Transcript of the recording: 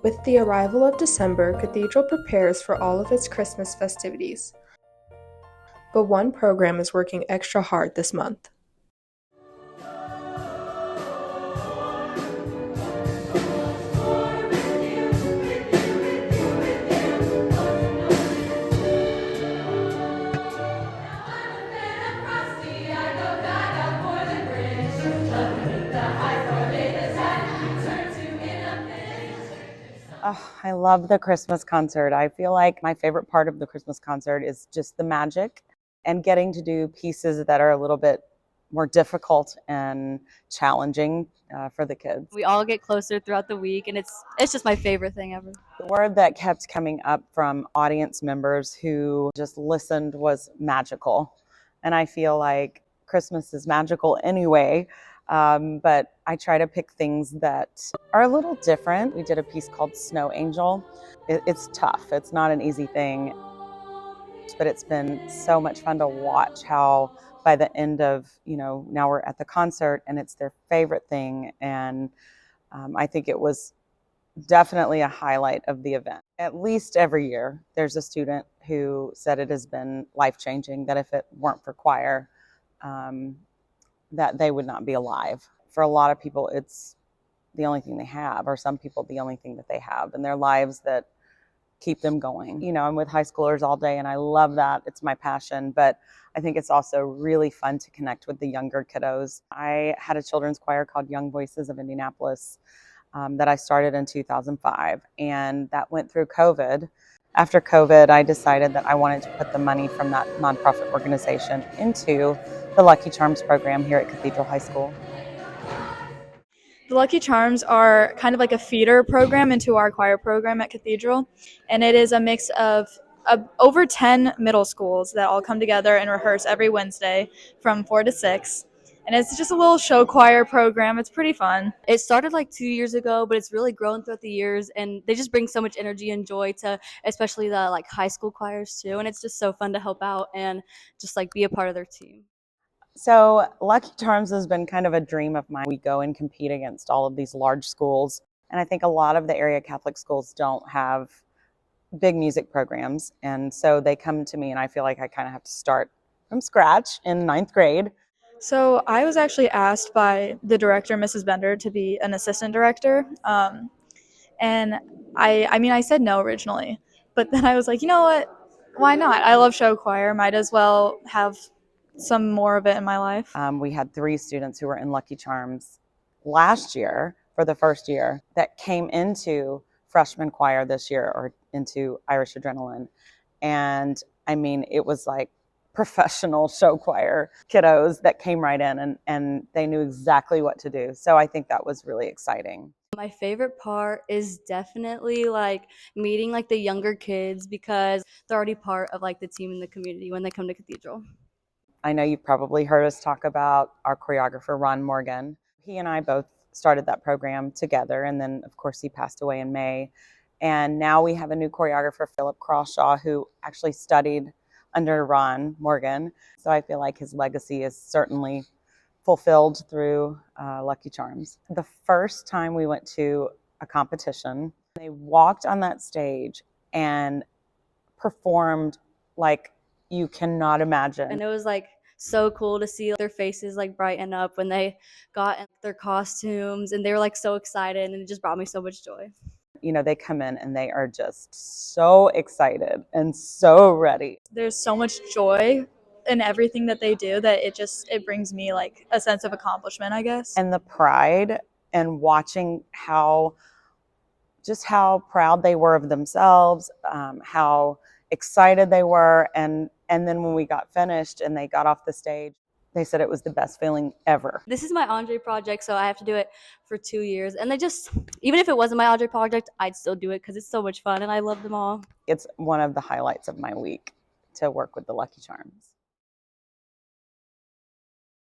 With the arrival of December, Cathedral prepares for all of its Christmas festivities. But one program is working extra hard this month. Oh, I love the Christmas concert. I feel like my favorite part of the Christmas concert is just the magic and getting to do pieces that are a little bit more difficult and challenging for the kids. We all get closer throughout the week, and it's just my favorite thing ever. The word that kept coming up from audience members who just listened was magical. And I feel like Christmas is magical anyway, but I try to pick things that are a little different. We did a piece called Snow Angel. It's tough, it's not an easy thing, but it's been so much fun to watch how by the end of, now we're at the concert and it's their favorite thing. And I think it was definitely a highlight of the event. At least every year, there's a student who said it has been life-changing, that if it weren't for choir, that they would not be alive. For a lot of people, it's the only thing they have, or some people, the only thing that they have in their lives that keep them going. I'm with high schoolers all day, and I love that. It's my passion, but I think it's also really fun to connect with the younger kiddos. I had a children's choir called Young Voices of Indianapolis that I started in 2005, and that went through COVID. After COVID, I decided that I wanted to put the money from that nonprofit organization into the Lucky Charms program here at Cathedral High School. The Lucky Charms are kind of like a feeder program into our choir program at Cathedral, and it is a mix of over 10 middle schools that all come together and rehearse every Wednesday from 4 to 6. And it's just a little show choir program. It's pretty fun. It started like 2 years ago, but it's really grown throughout the years, and they just bring so much energy and joy to especially the like high school choirs too. And it's just so fun to help out and just like be a part of their team. So Lucky Charms has been kind of a dream of mine. We go and compete against all of these large schools, and I think a lot of the area Catholic schools don't have big music programs, and so they come to me, and I feel like I kind of have to start from scratch in ninth grade. So I was actually asked by the director, Mrs. Bender, to be an assistant director. And I said no originally, but then I was like, you know what? Why not? I love show choir. Might as well have some more of it in my life. We had 3 students who were in Lucky Charms last year for the first year that came into freshman choir this year, or into Irish Adrenaline. And I mean, it was like professional show choir kiddos that came right in, and they knew exactly what to do. So I think that was really exciting. My favorite part is definitely like meeting like the younger kids because they're already part of like the team in the community when they come to Cathedral. I know you've probably heard us talk about our choreographer, Ron Morgan. He and I both started that program together, and then, of course, he passed away in May. And now we have a new choreographer, Philip Crawshaw, who actually studied under Ron Morgan. So I feel like his legacy is certainly fulfilled through Lucky Charms. The first time we went to a competition, they walked on that stage and performed like you cannot imagine. And it was like so cool to see their faces like brighten up when they got their costumes, and they were like so excited, and it just brought me so much joy. They come in and they are just so excited and so ready. There's so much joy in everything that they do that it brings me like a sense of accomplishment, I guess. And the pride, and watching how proud they were of themselves, how excited they were. And then when we got finished and they got off the stage, they said it was the best feeling ever. This is my Andre project, so I have to do it for 2 years. And even if it wasn't my Andre project, I'd still do it because it's so much fun and I love them all. It's one of the highlights of my week to work with the Lucky Charms.